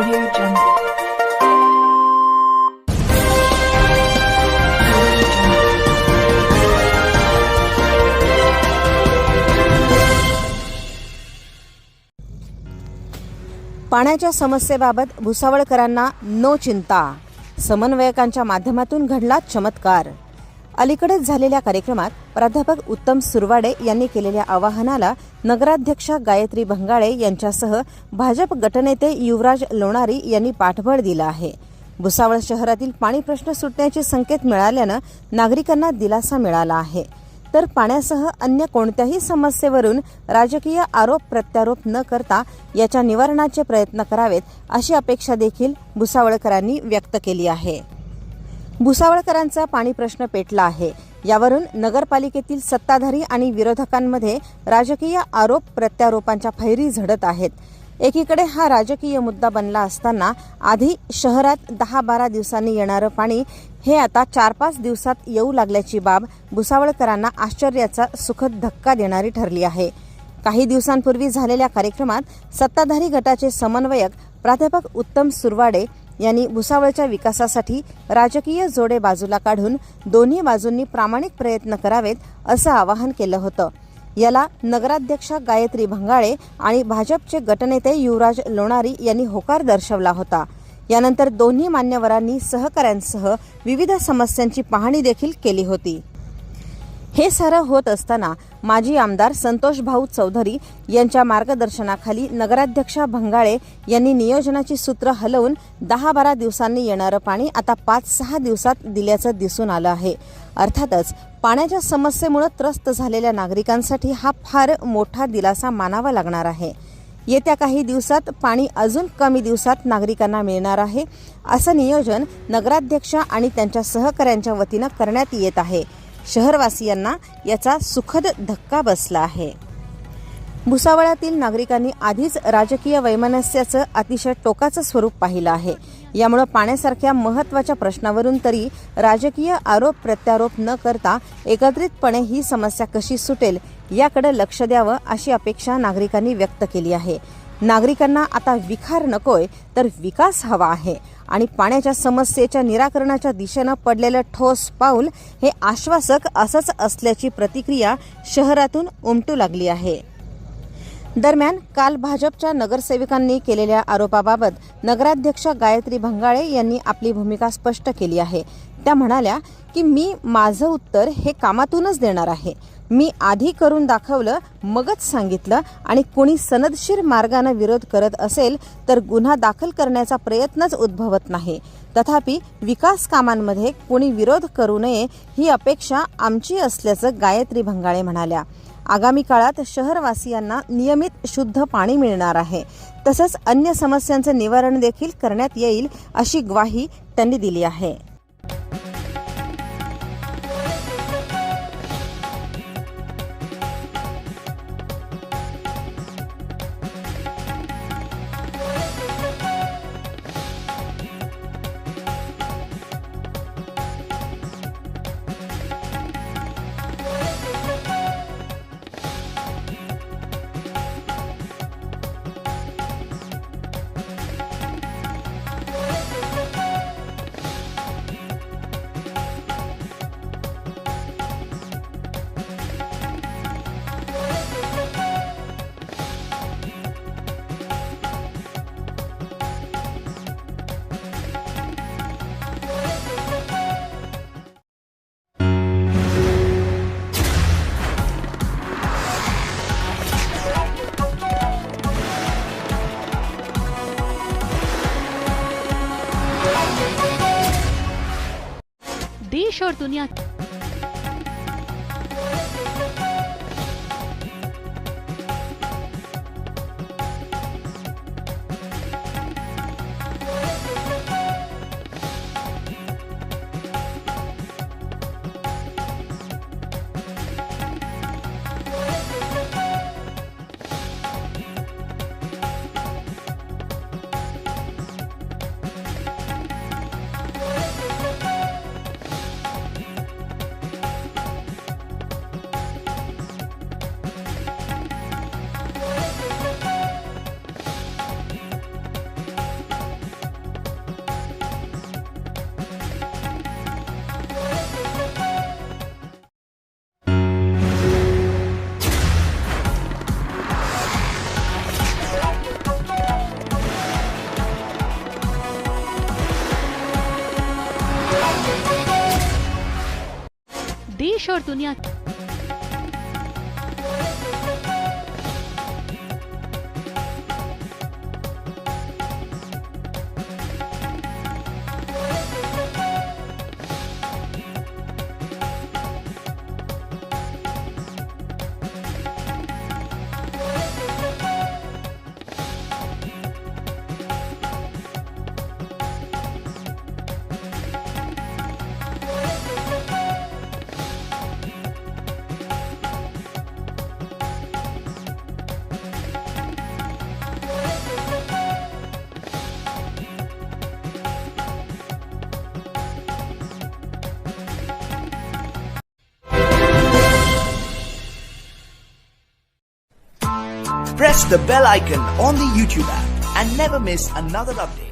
Audio Jungle. पाण्याच्या समस्येबाबत भुसावळकरांना no चिंता, समन्वयकांच्या माध्यमातून घडला चमत्कार. अलीकडेच झालेल्या कार्यक्रमात प्राध्यापक उत्तम सुरवाडे यांनी केलेल्या आवाहनाला नगराध्यक्षा गायत्री भंगाळे यांच्यासह भाजप गटनेते युवराज लोणारी यांनी पाठबळ दिलं आहे. भुसावळ शहरातील पाणी प्रश्न सुटण्याचे संकेत मिळाल्यानं नागरिकांना दिलासा मिळाला आहे. तर पाण्यासह अन्य कोणत्याही समस्येवरून राजकीय आरोप प्रत्यारोप न करता याच्या निवारणाचे प्रयत्न करावेत अशी अपेक्षा देखील भुसावळकरांनी व्यक्त केली आहे. भुसावळकरांचा पाणी प्रश्न पेटला आहे. यावरून नगरपालिकेतील सत्ताधारी आणि विरोधकांमध्ये राजकीय आरोप प्रत्यारोपांच्या फैरी झडत आहेत. एकीकडे हा राजकीय मुद्दा बनला असताना आधी शहरात 10-12 दिवसांनी येणारं पाणी हे आता 4-5 दिवसात येऊ लागल्याची बाब भुसावळकरांना आश्चर्याचा सुखद धक्का देणारी ठरली आहे. काही दिवसांपूर्वी झालेल्या कार्यक्रमात सत्ताधारी गटाचे समन्वयक प्राध्यापक उत्तम सुरवाडे यांनी भुसावळच्या विकासासाठी राजकीय जोडे बाजूला काढून दोन्ही बाजूंनी प्रामाणिक प्रयत्न करावेत असं आवाहन केलं होतं. याला नगराध्यक्षा गायत्री भंगाळे आणि भाजपचे गटनेते युवराज लोणारी यांनी होकार दर्शवला होता. यानंतर दोन्ही मान्यवरांनी सहकाऱ्यांसह विविध समस्यांची पाहणी देखील केली होती. हे सारं होत असताना माजी आमदार संतोष भाऊ चौधरी यांच्या मार्गदर्शनाखाली नगराध्यक्षा भंगाळे यांनी नियोजनाची सूत्र हलवून 10-12 दिवसांनी येणारं पाणी आता 5-6 दिवसात दिल्याचं दिसून आलं आहे. अर्थातच पाण्याच्या समस्येमुळे त्रस्त झालेल्या नागरिकांसाठी हा फार मोठा दिलासा मानावा लागणार आहे. येत्या काही दिवसात पाणी अजून कमी दिवसात नागरिकांना मिळणार आहे असं नियोजन नगराध्यक्षा आणि त्यांच्या सहकाऱ्यांच्या वतीनं करण्यात येत आहे. शहरवासियांना याचा सुखद धक्का बसला आहे. भुसावळातील नागरिकांनी आधीच राजकीय वैमनस्याचं अतिशय टोकाचं स्वरूप पाहिलं आहे. यामुळे पाण्यासारख्या महत्त्वाच्या प्रश्नावरून तरी राजकीय आरोप प्रत्यारोप न करता एकत्रितपणे ही समस्या कशी सुटेल याकडे लक्ष द्यावं अशी अपेक्षा नागरिकांनी व्यक्त केली आहे. नागरिकांना आता विखार नकोय तर विकास हवा आहे आणि पाण्याच्या समस्येच्या निराकरणाच्या दिशेनं पडलेलं ठोस पाऊल हे आश्वासक असंच असल्याची प्रतिक्रिया शहरातून उमटू लागली आहे. दरम्यान काल भाजपच्या नगरसेवकांनी केलेल्या आरोपाबाबत नगराध्यक्षा गायत्री भंगाळे यांनी आपली भूमिका स्पष्ट केली आहे. त्या म्हणाल्या की मी माझं उत्तर हे कामातूनच देणार आहे. मी आधी करून दाखवलं, मगच सांगितलं आणि कोणी सनदशीर मार्गाने विरोध करत असेल तर गुन्हा दाखल करण्याचा प्रयत्नच उद्भवत नाही. तथापि विकास कामांमध्ये कोणी विरोध करू नये ही अपेक्षा आमची असल्याचं गायत्री भंगाळे म्हणाल्या. आगामी काळात शहरवासियांना नियमित शुद्ध पाणी मिळणार आहे. तसंच अन्य समस्यांचं निवारण देखील करण्यात येईल अशी ग्वाही त्यांनी दिली आहे. देश और दुनिया देश और दुनिया Press the bell icon on the YouTube app and never miss another update.